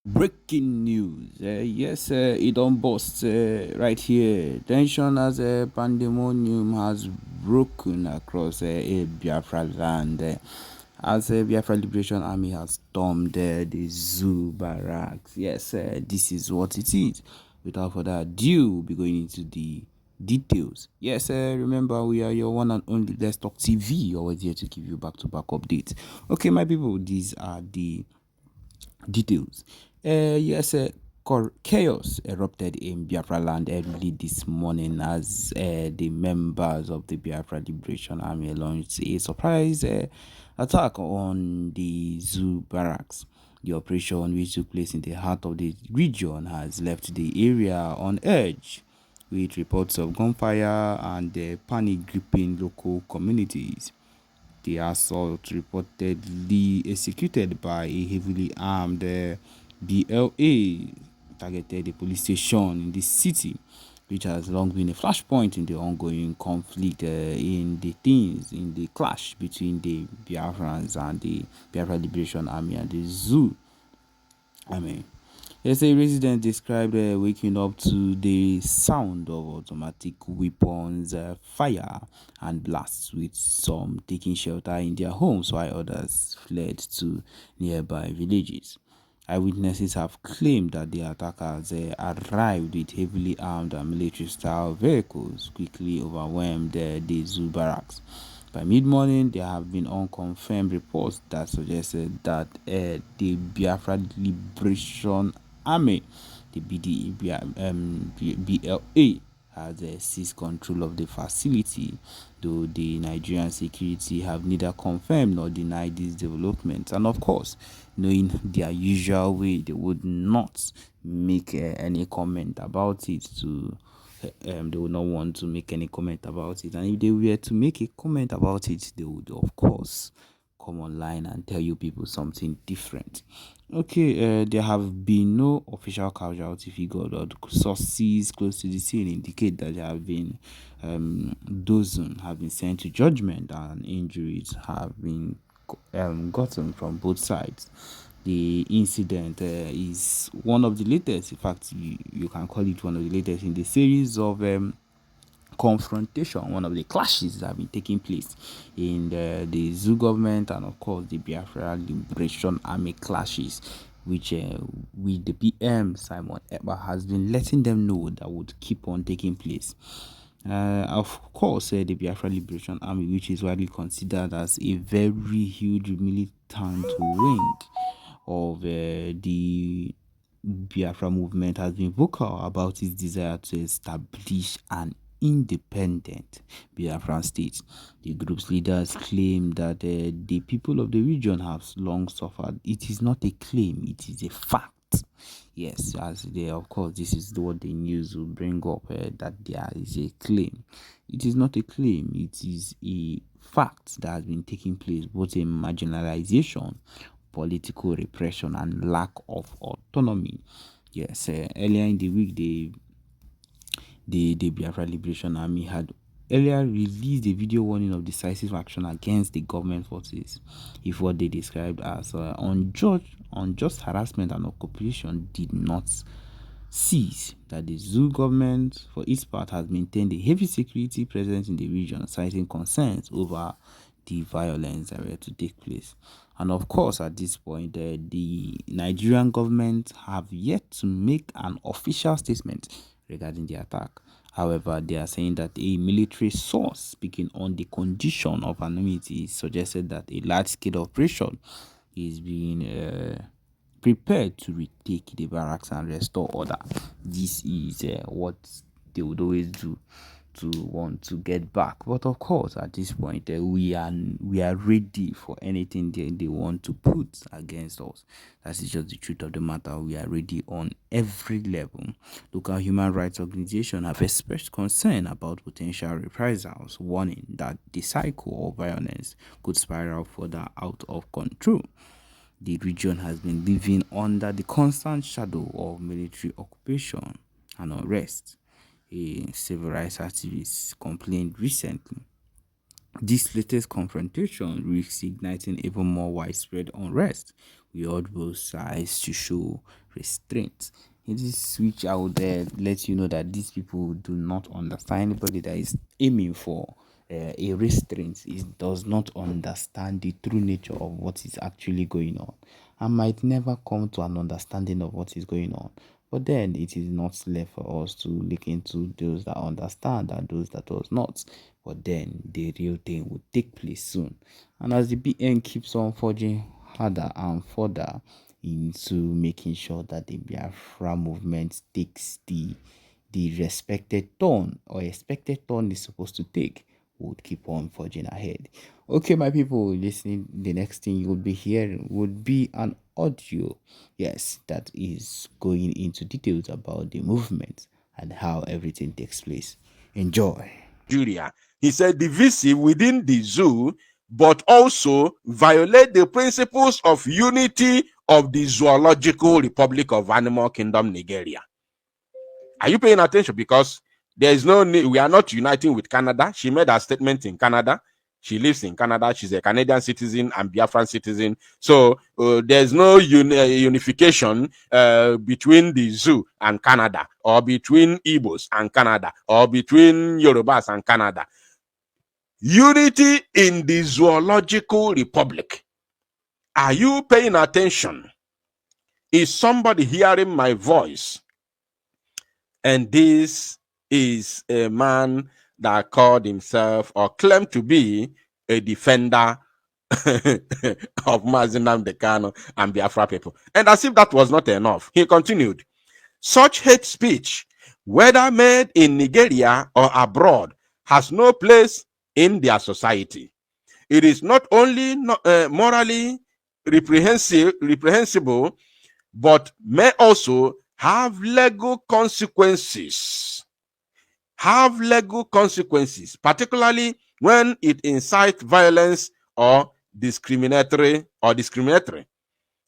Breaking news. Yes, it don't bust right here. Tension as a pandemonium has broken across Biafra land. As a Biafra Liberation Army has stormed the zoo barracks. Yes, this is what it is. Without further ado, we'll be going into the details. Yes, remember we are your one and only Let's Talk TV. Always here to give you back-to-back updates. Okay, my people, these are the details. Yes, chaos erupted in Biafra land early this morning as the members of the Biafra Liberation Army launched a surprise attack on the zoo barracks. The operation, which took place in the heart of the region, has left the area on edge, with reports of gunfire and panic gripping local communities. The assault, reportedly executed by a heavily armed BLA, targeted a police station in the city, which has long been a flashpoint in the ongoing conflict in the clash between the Biafrans and the Biafra Liberation Army and the Zoo. I mean, yes, a resident described waking up to the sound of automatic weapons, fire, and blasts, with some taking shelter in their homes while others fled to nearby villages. Eyewitnesses have claimed that the attackers arrived with heavily armed and military-style vehicles, quickly overwhelmed the zoo barracks. By mid-morning, there have been unconfirmed reports that suggested that the Biafra Liberation Army, the BLA, has seized control of the facility, though the Nigerian security have neither confirmed nor denied these developments. And of course, knowing their usual way, they would not make any comment about it they would not want to make any comment about it. And if they were to make a comment about it, they would, of course, come online and tell you people something different. Okay, there have been no official casualty figure, or sources close to the scene indicate that there have been dozens have been sent to judgment and injuries have been gotten from both sides. The incident is one of the latest, in fact, you can call it one of the latest in the series of confrontation, one of the clashes that have been taking place in the zoo government and, of course, the Biafra Liberation Army clashes, which with the PM Simon Ekpa has been letting them know that would keep on taking place. Of course, the Biafra Liberation Army, which is widely considered as a very huge militant wing of the Biafra movement, has been vocal about its desire to establish an independent Biafran state. The group's leaders claim that the people of the region have long suffered. It is not a claim, it is a fact. Yes, as they, of course, this is what the news will bring up that there is a claim. It is not a claim, it is a fact that has been taking place, both in marginalization, political repression, and lack of autonomy. Yes, earlier in the week, the Biafra Liberation Army had earlier released a video warning of decisive action against the government forces if what they described as unjust harassment and occupation did not cease. That the zoo government, for its part, has maintained a heavy security presence in the region, citing concerns over the violence that were to take place. And of course, at this point, the Nigerian government have yet to make an official statement regarding the attack. However, they are saying that a military source speaking on the condition of anonymity suggested that a large-scale operation is being prepared to retake the barracks and restore order. This is what they would always do to want to get back. But of course, at this point, we are ready for anything they want to put against us. That is just the truth of the matter. We are ready on every level. Local human rights organizations have expressed concern about potential reprisals, warning that the cycle of violence could spiral further out of control. The region has been living under the constant shadow of military occupation and unrest. A civil rights activist complained recently. This latest confrontation risks igniting even more widespread unrest. We urge both sides to show restraint. In this switch, I would let you know that these people do not understand. Anybody that is aiming for a restraint does not understand the true nature of what is actually going on, and might never come to an understanding of what is going on. But then it is not left for us to look into those that understand and those that does not. But then the real thing will take place soon. And as the BN keeps on forging harder and further into making sure that the Biafra movement takes the respected turn or expected turn is supposed to take, would keep on forging ahead. Okay, my people listening, the next thing you will be hearing would be an audio, yes, that is going into details about the movement and how everything takes place. Enjoy. Nigeria. He said divisive within the zoo, but also violate the principles of unity of the Zoological Republic of Animal Kingdom, Nigeria. Are you paying attention? Because there is no need, we are not uniting with Canada. She made her statement in Canada. She lives in Canada. She's a Canadian citizen and Biafran citizen. So there's no unification between the zoo and Canada, or between Igbos and Canada, or between Yorubas and Canada. Unity in the Zoological Republic. Are you paying attention? Is somebody hearing my voice? And this is a man that called himself or claimed to be a defender of Mazi Nnamdi Kanu and Biafra people. And as if that was not enough, he continued, such hate speech, whether made in Nigeria or abroad, has no place in their society. It is not only morally reprehensible, but may also have legal consequences. Have legal consequences, particularly when it incites violence or discriminatory.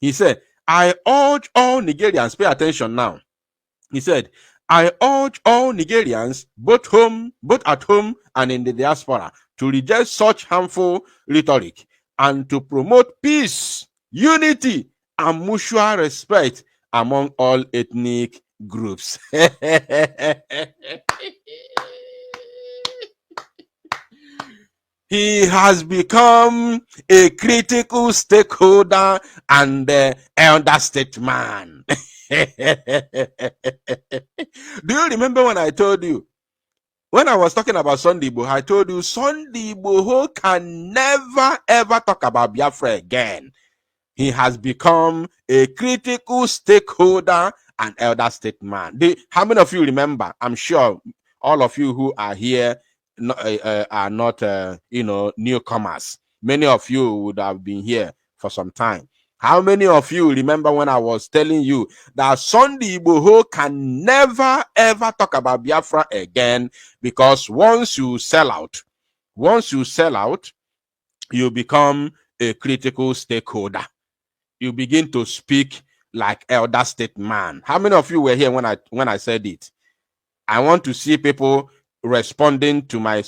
He said, I urge all Nigerians, pay attention now. He said, I urge all Nigerians, both at home and in the diaspora, to reject such harmful rhetoric and to promote peace, unity, and mutual respect among all ethnic groups. He has become a critical stakeholder and elder statesman. Do you remember when I told you, when I was talking about Sunday Igboho, I told you Sunday Igboho can never ever talk about Biafra again. He has become a critical stakeholder and elder statesman. How many of you remember? I'm sure all of you who are here are not newcomers. Many of you would have been here for some time. How many of you remember when I was telling you that Sunday Igboho can never ever talk about Biafra again, because once you sell out, you become a critical stakeholder. You begin to speak like elder statesman. How many of you were here when I said it? I want to see people responding to my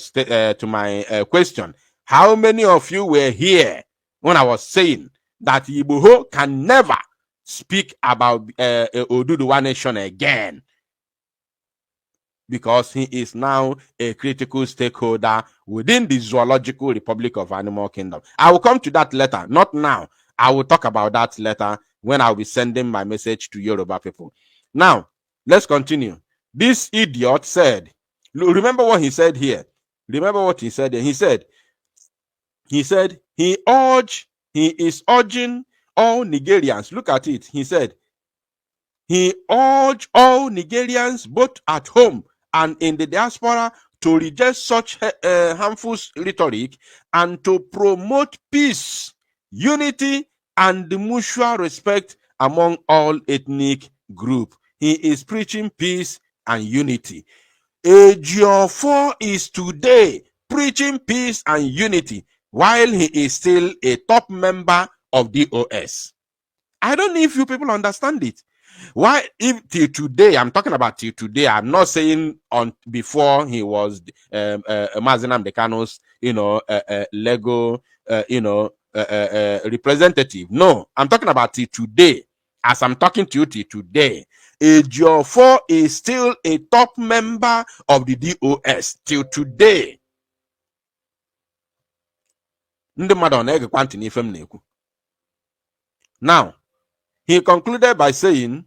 question. How many of you were here when I was saying that Igboho can never speak about Oduduwa nation again, because he is now a critical stakeholder within the Zoological Republic of Animal Kingdom? I will come to that later, not now. I will talk about that later when I'll be sending my message to Yoruba people. Now, let's continue. This idiot said, remember what he said here. Remember what he said here. He said he is urging all Nigerians. Look at it. He said, he urged all Nigerians, both at home and in the diaspora, to reject such harmful rhetoric and to promote peace, unity, and mutual respect among all ethnic groups. He is preaching peace and unity. Ejiofor is today preaching peace and unity while he is still a top member of DOS. I don't know if you people understand it. Why, if till today, I'm talking about till today, I'm not saying on before he was Mazi Nnamdi Kanu's, Lego, representative. No, I'm talking about till today. As I'm talking to you today, Ejiofor is still a top member of the DOS till today. Now, he concluded by saying,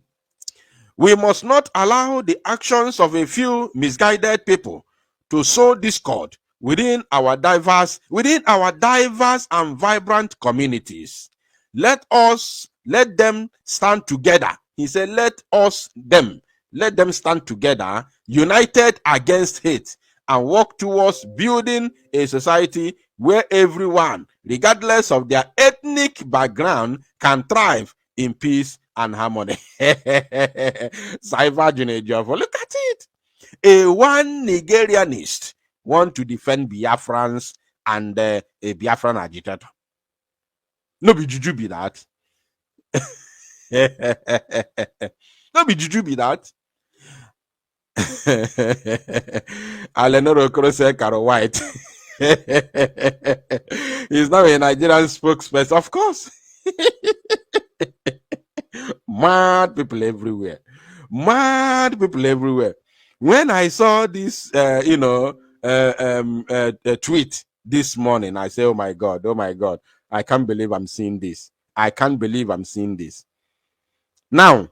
we must not allow the actions of a few misguided people to sow discord within our diverse and vibrant communities. Let them stand together. He said, let them stand together, united against hate, and work towards building a society where everyone, regardless of their ethnic background, can thrive in peace and harmony. Cyber Junior, look at it. A one Nigerianist want to defend Biafrans and a Biafran agitator. No be juju be that. No be juju be that. Alenoro Krose Caro White. He's now a Nigerian spokesperson, of course. Mad people everywhere. Mad people everywhere. When I saw this, tweet this morning, I say, oh my God, I can't believe I'm seeing this. Now,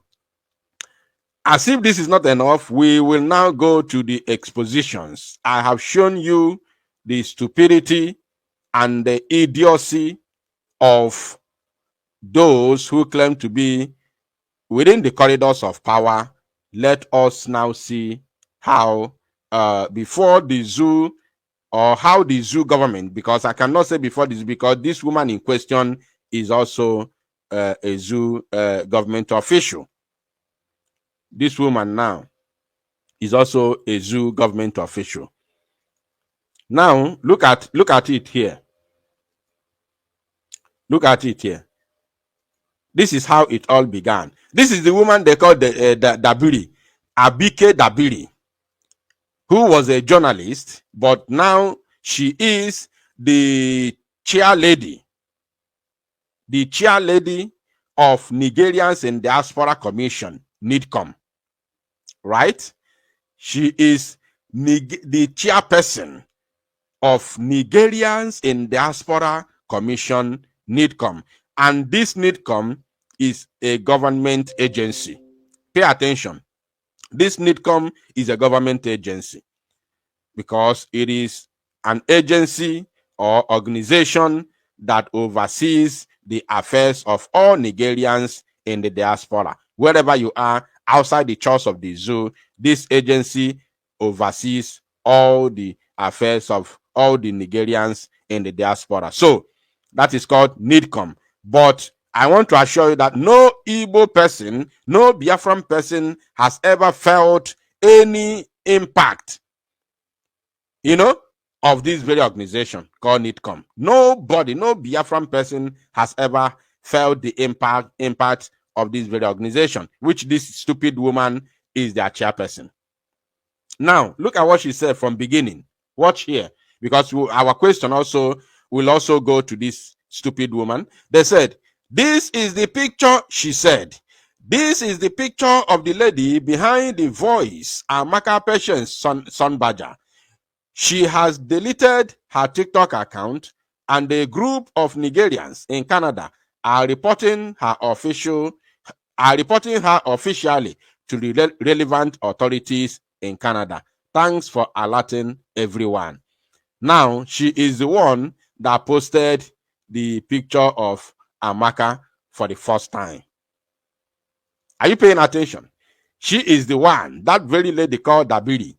as if this is not enough, we will now go to the expositions. I have shown you the stupidity and the idiocy of those who claim to be within the corridors of power. Let us now see how before the zoo, or how the zoo government, because I cannot say before this, because this woman in question is also a zoo government official. This woman now is also a zoo government official. Now look at it here. Look at it here. This is how it all began. This is the woman they call the Dabiri, Abike Dabiri, who was a journalist, but now she is the chair lady of Nigerians in Diaspora Commission, NIDCOM, right? She is the chairperson of Nigerians in Diaspora Commission, NIDCOM. And this NIDCOM is a government agency. Pay attention. This NIDCOM is a government agency because it is an agency or organization that oversees the affairs of all Nigerians in the diaspora. Wherever you are outside the church of the zoo, this agency oversees all the affairs of all the Nigerians in the diaspora. So that is called NIDCOM. But I want to assure you that no Igbo person, no Biafran person has ever felt any impact, of this very organization called NIDCOM. Nobody, no Biafran person has ever felt the impact of this very organization, which this stupid woman is their chairperson. Now, look at what she said from beginning. Watch here, because our question will also go to this stupid woman. They said, this is the picture, she said. This is the picture of the lady behind the voice, Amaka Patience Sonbaja. She has deleted her TikTok account, and a group of Nigerians in Canada are reporting her officially to the relevant authorities in Canada. Thanks for alerting everyone. Now, she is the one that posted the picture of Amaka for the first time. Are you paying attention? She is the one, that very lady called Dabiri,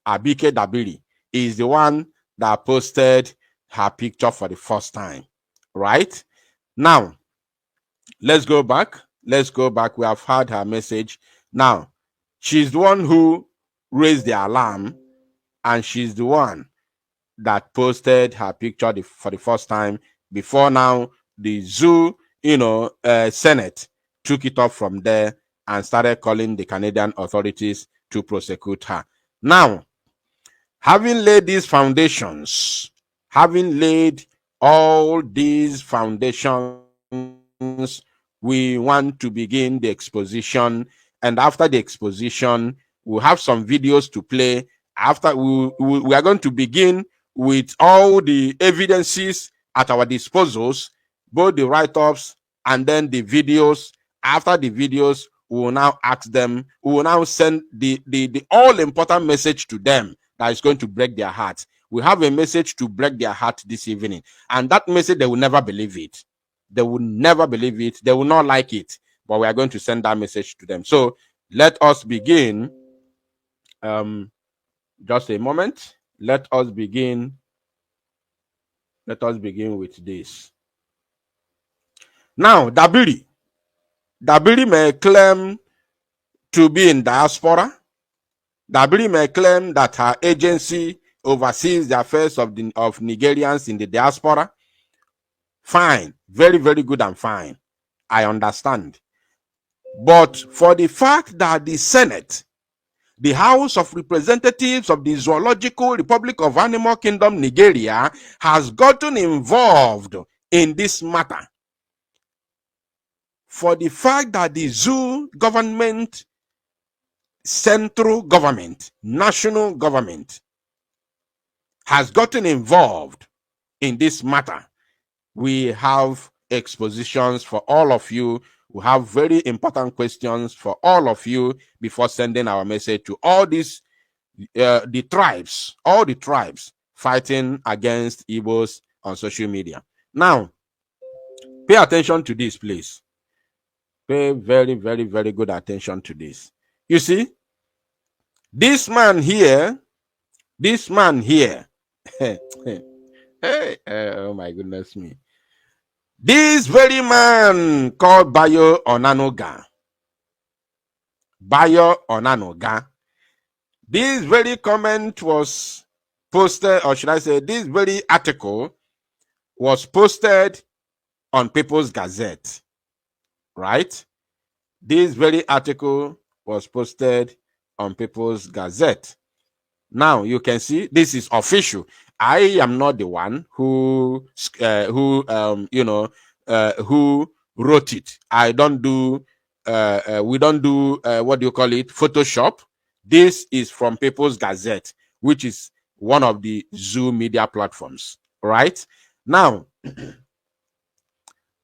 Abike Dabiri, is the one that posted her picture for the first time, right? Now, let's go back. We have heard her message. Now, she's the one who raised the alarm, and she's the one that posted her picture for the first time. Before now, the zoo, Senate took it up from there and started calling the Canadian authorities to prosecute her. Now, having laid all these foundations we want to begin the exposition. And after the exposition, we'll have some videos to play. After we are going to begin with all the evidences at our disposals, both the write-ups and then the videos. After the videos, we will now ask them, we will now send the all-important message to them that is going to break their heart. We have a message to break their heart this evening, and that message, they will never believe it. They will never believe it. They will not like it, but we are going to send that message to them. So let us begin. Just a moment. Let us begin with this. Now, Dabiri may claim to be in diaspora. Dabiri may claim that her agency oversees the affairs of Nigerians in the diaspora. Fine. Very, very good and fine. I understand. But for the fact that the Senate, the House of Representatives of the Zoological Republic of Animal Kingdom, Nigeria, has gotten involved in this matter, for the fact that the zoo government, central government, national government has gotten involved in this matter, we have expositions for all of you. We have very important questions for all of you before sending our message to all these all the tribes fighting against Igbos on social media. Now, pay attention to this, please. Pay very, very, very good attention to this. You see, this man here, hey, oh my goodness me. This very man called Bayo Onanoga. This very comment was posted, or should I say, this very article was posted on People's Gazette, right? This very article was posted on People's Gazette. Now you can see this is official. I am not the one who wrote it. I don't do. We don't do what do you call it? Photoshop. This is from People's Gazette, which is one of the zoo media platforms. Right now,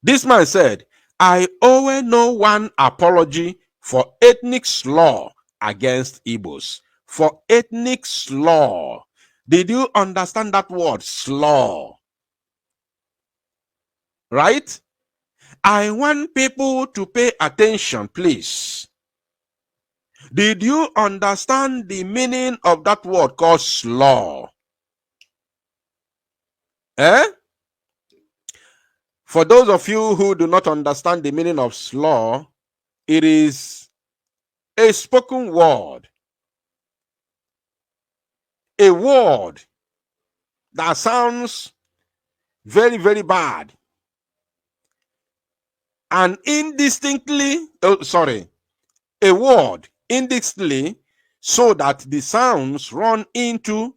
this man said, "I owe no one apology for ethnic slur against Igbos." For ethnic slur. Did you understand that word, slur? Right? I want people to pay attention, please. Did you understand the meaning of that word called slur? For those of you who do not understand the meaning of slur, it is a spoken word. A word that sounds very, very bad. And indistinctly, a word indistinctly, so that the sounds run into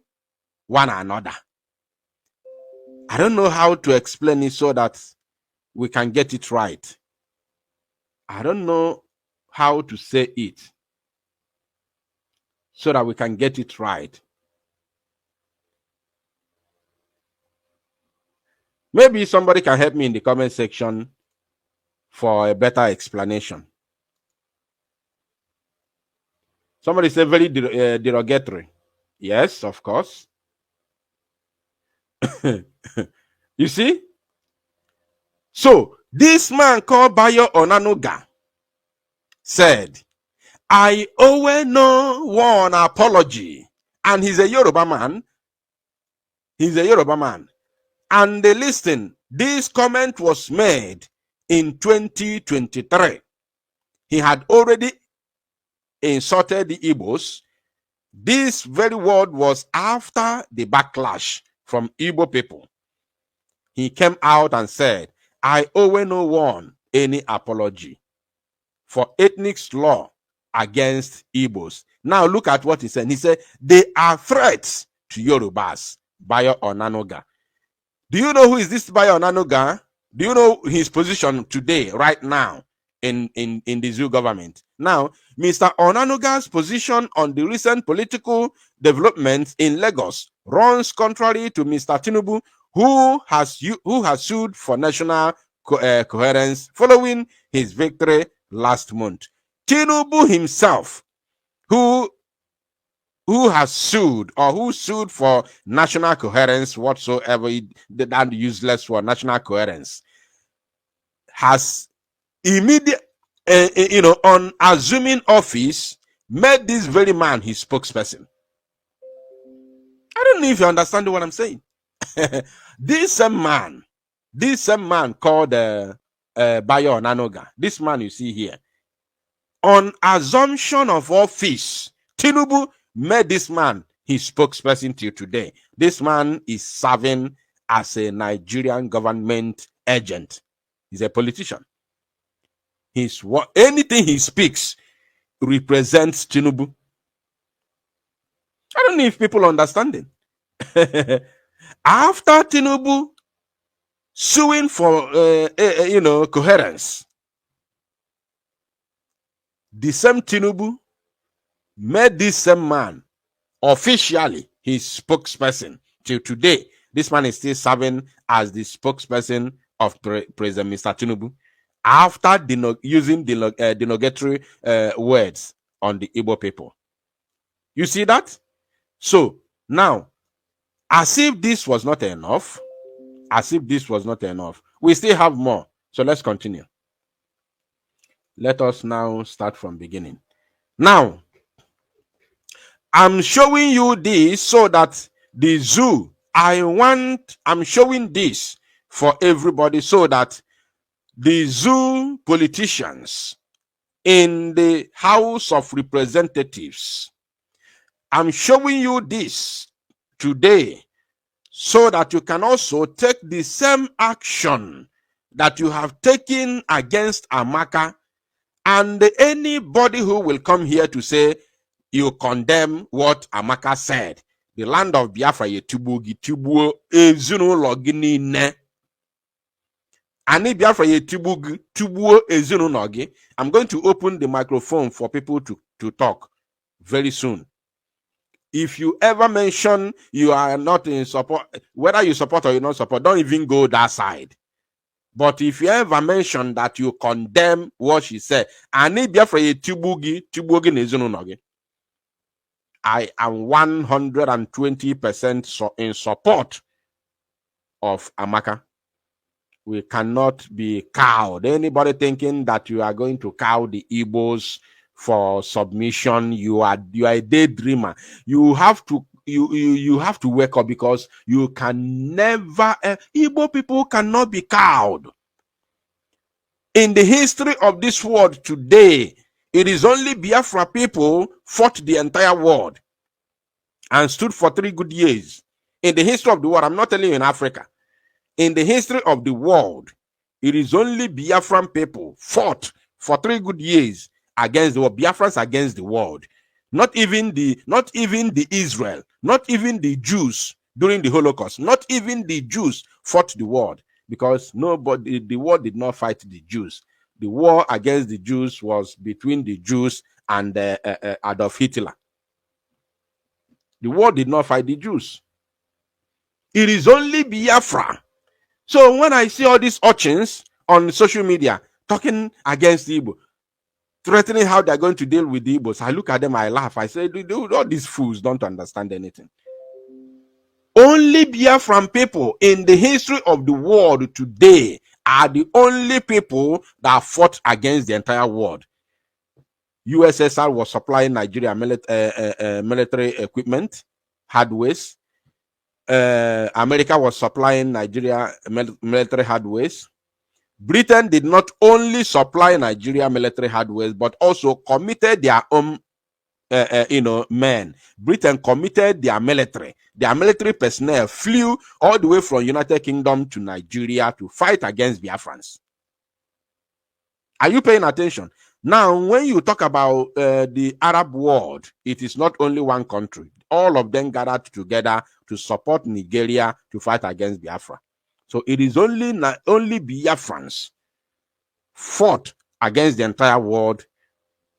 one another. I don't know how to explain it so that we can get it right. I don't know how to say it so that we can get it right. Maybe somebody can help me in the comment section for a better explanation. Somebody said very derogatory. Yes, of course. You see? So, this man called Bayo Onanoga said, I owe no one apology. And he's a Yoruba man. And listen, this comment was made in 2023. He had already insulted the Igbos. This very word was after the backlash from Igbo people. He came out and said, I owe no one any apology for ethnic slur against Igbos. Now look at what he said. He said, they are threats to Yorubas. Bayo Onanoga. Do you know who is this Bayo Onanoga? Do you know his position today, right now? in the zoo government. Now, Mr. Onanuga's position on the recent political developments in Lagos runs contrary to Mr. Tinubu, who has sued for national coherence following his victory last month. Tinubu himself, who has sued, or who sued for national coherence whatsoever, that useless for national coherence, has immediate, on assuming office, made this very man his spokesperson. I don't know if you understand what I'm saying. This same man called Bayo Nanoga, this man you see here, on assumption of office, Tinubu made this man his spokesperson till today. This man is serving as a Nigerian government agent. He's a politician. Anything he speaks represents Tinubu. I don't know if people understand it. After Tinubu suing for coherence, the same Tinubu made this same man officially his spokesperson till today. This man is still serving as the spokesperson of President Mr. Tinubu after using derogatory words on the Igbo people. You see that? So now, as if this was not enough, we still have more. So let's continue. Let us now start from beginning. Now, I'm showing you this so that the zoo, I'm showing this for everybody so that the zoo politicians in the House of Representatives, I'm showing you this today so that you can also take the same action that you have taken against Amaka, and anybody who will come here to say you condemn what Amaka said. The land of Biafra yetubugi tubuo ezinụlọ gị niile. Ani Biafra yetubugi tubuo ezinụlọ gị. I'm going to open the microphone for people to talk very soon. If you ever mention you are not in support, whether you support or you not support, don't even go that side. But if you ever mention that you condemn what she said, Ani Biafra yetubugi ezinụlọ gị, I am 120% in support of Amaka. We cannot be cowed. Anybody thinking that you are going to cow the Igbos for submission, you are a daydreamer. You have to wake up, because you can never. Igbo people cannot be cowed. In the history of this world today, it is only Biafra people fought the entire world and stood for 3 good years. In the history of the world, I'm not telling you in Africa. In the history of the world, it is only Biafran people fought for 3 good years against the world. Biafrans against the world. Not even the Israel, not even the Jews during the Holocaust, not even the Jews fought the world, because the war did not fight the Jews. The war against the Jews was between the Jews and Adolf Hitler. The war did not fight the Jews. It is only Biafra. So when I see all these urchins on social media talking against the Igbo, threatening how they're going to deal with the Igbos, I look at them, I laugh. I say, all these fools don't understand anything. Only Biafran people in the history of the world today are the only people that fought against the entire world. USSR was supplying Nigeria military equipment, hardwares. America was supplying Nigeria military hardwares. Britain did not only supply Nigeria military hardwares, but also committed their own men. Britain committed their military. Their military personnel flew all the way from United Kingdom to Nigeria to fight against Biafrans. Are you paying attention? Now, when you talk about the Arab world, it is not only one country. All of them gathered together to support Nigeria to fight against Biafra. So it is only Biafrans fought against the entire world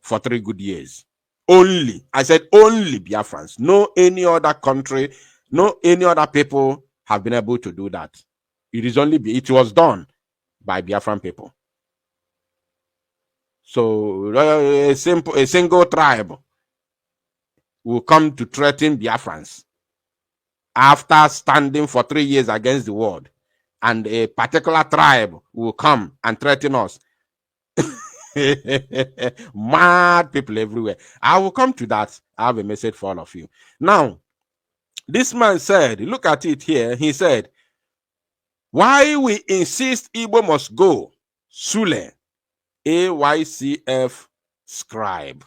for 3 good years. Only, I said only Biafrans. No any other country, no any other people have been able to do that. It was done by Biafran people. So a single tribe will come to threaten Biafrans after standing for 3 years against the world, and a particular tribe will come and threaten us. Mad people everywhere. I will come to that. I have a message for all of you. Now, this man said, look at it here. He said, why we insist Igbo must go? Sule, AYCF scribe.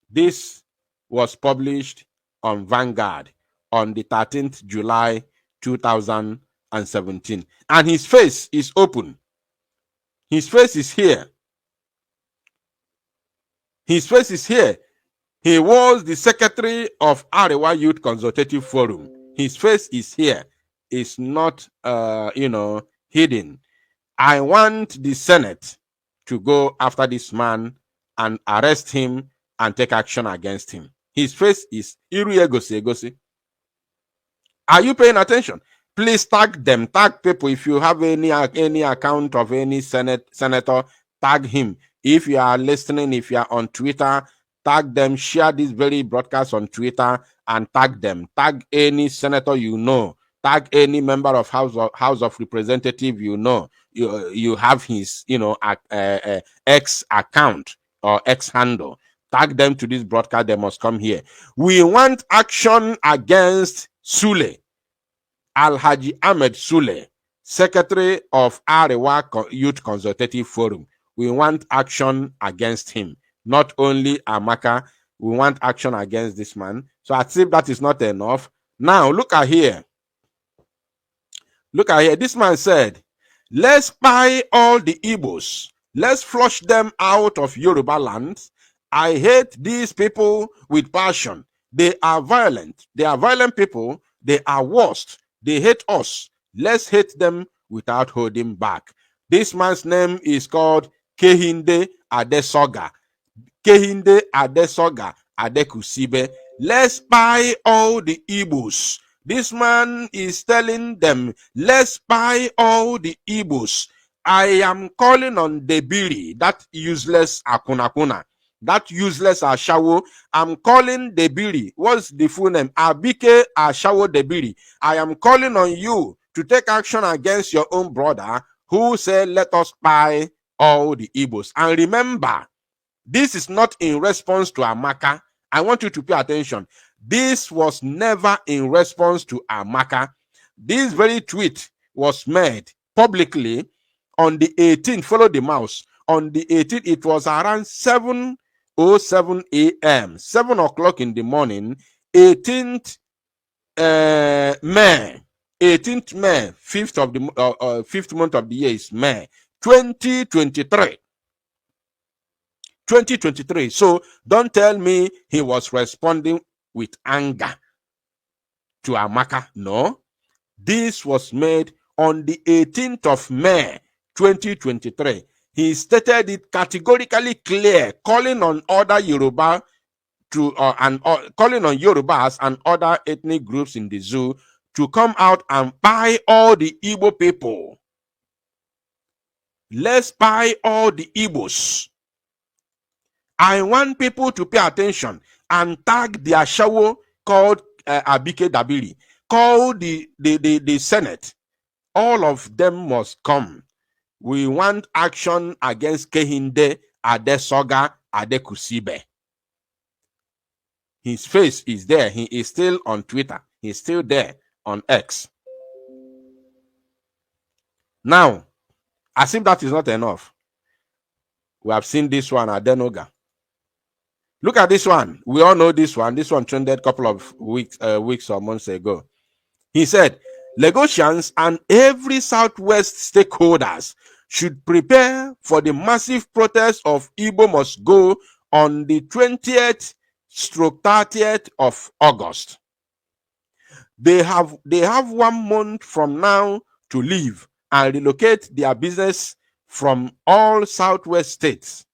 This was published on Vanguard on the 13th July 2017. And his face is open. His face is here. His face is here. He was the secretary of Arewa Youth Consultative Forum. His face is here. It's not, hidden. I want the Senate to go after this man and arrest him and take action against him. His face is Iruyegosi. Are you paying attention? Please tag them. Tag people. If you have any account of any senator, tag him. If you are listening, if you are on Twitter, tag them. Share this very broadcast on Twitter and tag them. Tag any senator you know. Tag any member of House of Representative you know. You have his X account or X handle. Tag them to this broadcast. They must come here. We want action against Sule, Alhaji Ahmed Sule, secretary of Arewa Youth Consultative Forum. We want action against him. Not only Amaka, we want action against this man. So as if that is not enough. Now look at here. Look at here. This man said, let's buy all the Igbos. Let's flush them out of Yoruba land. I hate these people with passion. They are violent. They are violent people. They are worst. They hate us. Let's hate them without holding back. This man's name is called Kehinde Adesoga. Kehinde Adesoga Adekusibe. Let's buy all the Igbos. This man is telling them, let's buy all the Igbos. I am calling on Debiri, that useless Akunakuna, that useless Ashawo. I'm calling Debiri. What's the full name? Abike Ashawo Debiri. I am calling on you to take action against your own brother who said, let us buy all the Igbos. And remember, this is not in response to Amaka. I want you to pay attention. This was never in response to Amaka. This very tweet was made publicly on the 18th. Follow the mouse. On the 18th, it was around 7:07 a.m. 7 o'clock in the morning. 18th May. 18th May. 5th month of the year is May 2023. 2023. So don't tell me he was responding with anger to Amaka. No. This was made on the 18th of May 2023. He stated it categorically clear, calling on other Yoruba to calling on Yorubas and other ethnic groups in the zoo to come out and buy all the Igbo people. Let's buy all the Igbos. I want people to pay attention and tag the Ashawo called Abike Dabiri. Call the Senate. All of them must come. We want action against Kehinde Adesoga Adekusibe. His face is there. He is still on Twitter. He's still there on X. Now, as if that is not enough, we have seen this one at Denoga. Look at this one. We all know this one. This one trended a couple of weeks or months ago. He said, Lagosians and every Southwest stakeholders should prepare for the massive protest of Igbo must go on the 20th/30th of August. They have 1 month from now to leave and relocate their business from all Southwest states.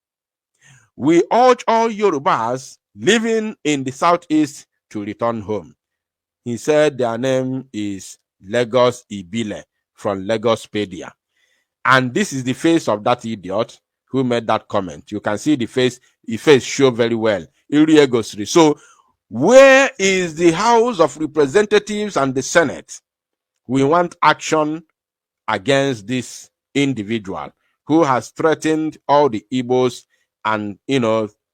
We urge all Yorubas living in the southeast to return home. He said their name is Lagos Ibile from Lagospedia. And this is the face of that idiot who made that comment. You can see the face show very well. So, where is the House of Representatives and the Senate? We want action against this individual who has threatened all the Igbos and,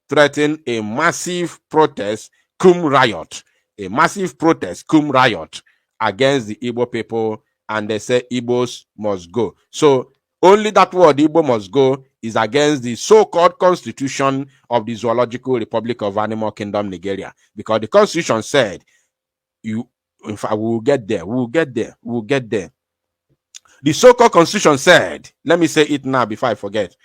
threatened a massive protest, a massive protest, riot against the Igbo people, and they say Igbos must go. So only that word Igbo must go is against the so-called constitution of the Zoological Republic of Animal Kingdom, Nigeria, because the constitution said, in fact, we'll get there. The so-called constitution said, let me say it now before I forget,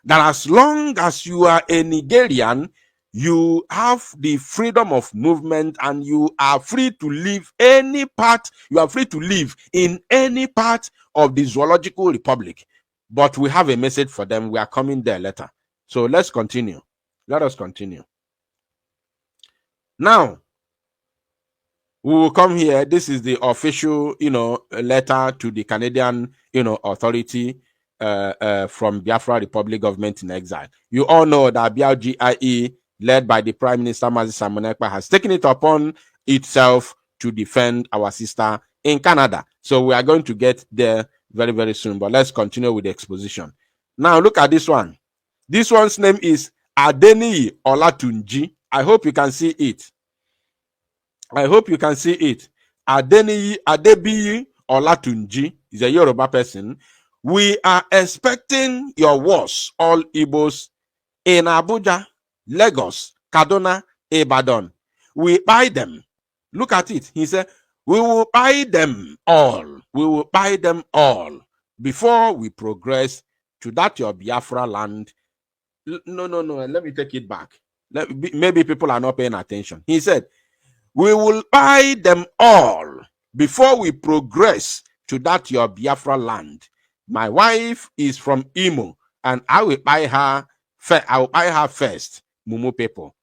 that as long as you are a Nigerian, you have the freedom of movement and you are free to live any part, you are free to live in any part of the Zoological Republic. But we have a message for them. We are coming there later. So let's continue. Let us continue. Now, we will come here. This is the official, letter to the Canadian, authority from Biafra Republic Government in Exile. You all know that BRGIE, led by the Prime Minister Mazi Simon Ekpa, has taken it upon itself to defend our sister in Canada. So we are going to get there very, very soon. But let's continue with the exposition. Now look at this one. This one's name is Adeniyi Olatunji. I hope you can see it. Adeniyi Adebiyi Olatunji is a Yoruba person. We are expecting your words, all Igbos, in Abuja, Lagos, Kaduna, Ibadan. We buy them. Look at it. He said, we will buy them all. We will buy them all before we progress to that your Biafra land. No. Let me take it back. Maybe people are not paying attention. He said, we will buy them all before we progress to that your Biafra land. My wife is from Imo, and I will buy her. I will buy her first, Mumu people.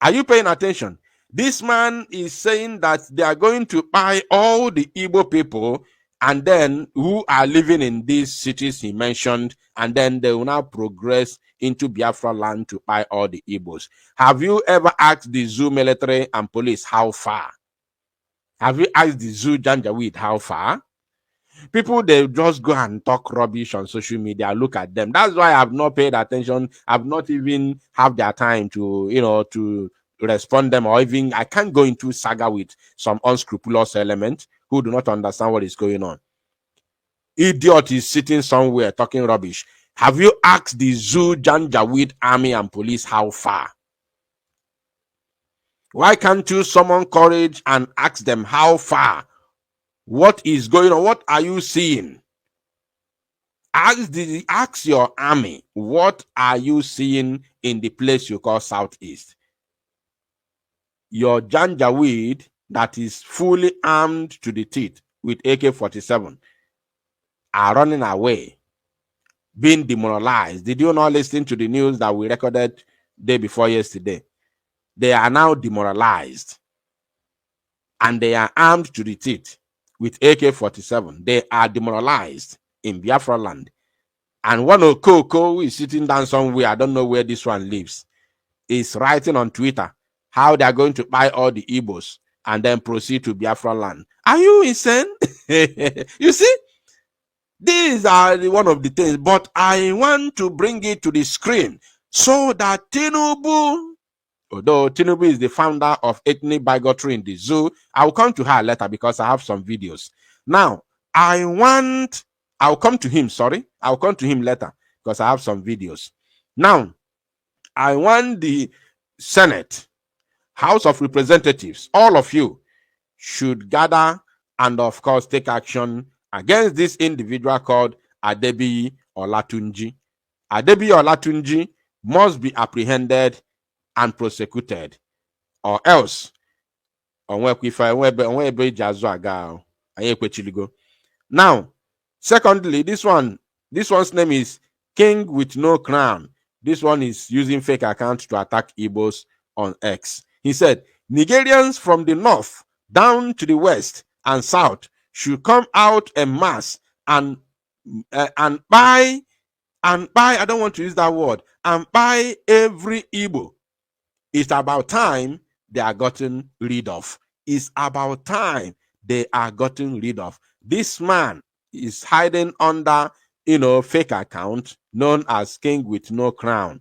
Are you paying attention? This man is saying that they are going to buy all the Igbo people, and then who are living in these cities he mentioned, and then they will now progress into Biafra land to buy all the Igbos. Have you ever asked the zoo military and police how far? Have you asked the zoo Janjaweed how far? People, they just go and talk rubbish on social media. Look at them. That's why I've not paid attention. I've not even have their time to, to respond them, or even I can't go into saga with some unscrupulous element who do not understand what is going on. Idiot is sitting somewhere talking rubbish. Have you asked the zoo Janjaweed army and police how far? Why can't you summon courage and ask them how far? What is going on? What are you seeing? Ask your army, what are you seeing in the place you call Southeast? Your Janjaweed that is fully armed to the teeth with AK-47 are running away, being demoralized. Did you not listen to the news that we recorded day before yesterday? They are now demoralized, and they are armed to the teeth with AK-47. They are demoralized in Biafra land. And one Okoko who is sitting down somewhere, I don't know where this one lives, is writing on Twitter how they are going to buy all the Igbos and then proceed to Biafra land. Are you insane? You see, these are one of the things, but I want to bring it to the screen so that Tinubu, although Tinubu is the founder of ethnic bigotry in the zoo, I will come to her later because I have some videos. Now, I'll come to him later because I have some videos. Now, I want the Senate, House of Representatives, all of you should gather and, of course, take action against this individual called Adebiyi Olatunji. Adebiyi Olatunji must be apprehended and prosecuted, or else. Now, secondly, this one's name is King with No Crown. This one is using fake accounts to attack Igbos on X. He said, Nigerians from the north down to the west and south should come out en masse and buy, I don't want to use that word, and buy every Igbo. It's about time they are gotten rid of. It's about time they are gotten rid of. This man is hiding under, fake account known as King with no crown.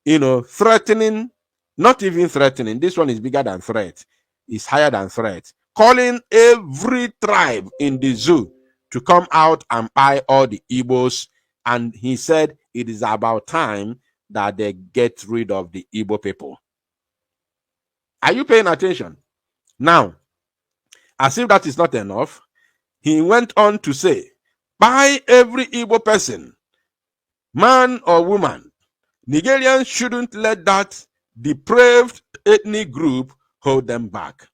Threatening, not even threatening. This one is bigger than threat. It's higher than threat. Calling every tribe in the zoo to come out and buy all the Igbos. And he said it is about time that they get rid of the Igbo people. Are you paying attention? Now, as if that is not enough, he went on to say, buy every Igbo person, man or woman. Nigerians shouldn't let that depraved ethnic group hold them back.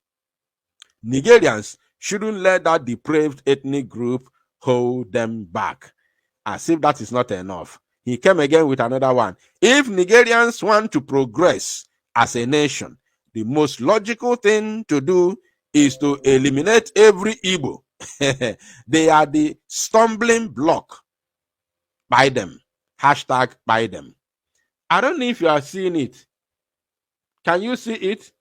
Nigerians shouldn't let that depraved ethnic group hold them back. As if that is not enough, he came again with another one. If Nigerians want to progress as a nation, the most logical thing to do is to eliminate every Igbo. They are the stumbling block. By them. Hashtag by them. I don't know if you are seeing it. Can you see it?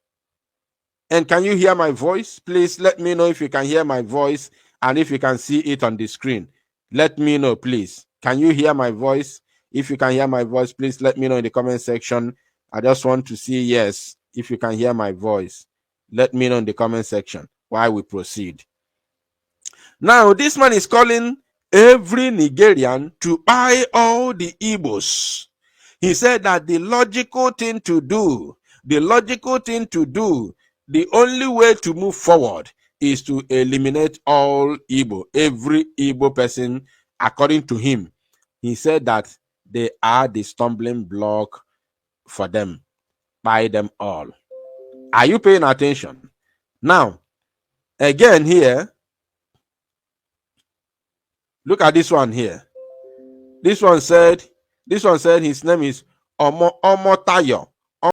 And can you hear my voice? Please let me know if you can hear my voice and if you can see it on the screen. Let me know, please. Can you hear my voice? If you can hear my voice, please let me know in the comment section. I just want to see yes, if you can hear my voice. Let me know in the comment section while we proceed. Now, this man is calling every Nigerian to buy all the Igbos. He said that the logical thing to do, the only way to move forward is to eliminate all Igbo, every Igbo person, according to him. He said that they are the stumbling block for them. Buy them all. Are you paying attention? Now, again here, look at this one here. This one said his name is Omotayo.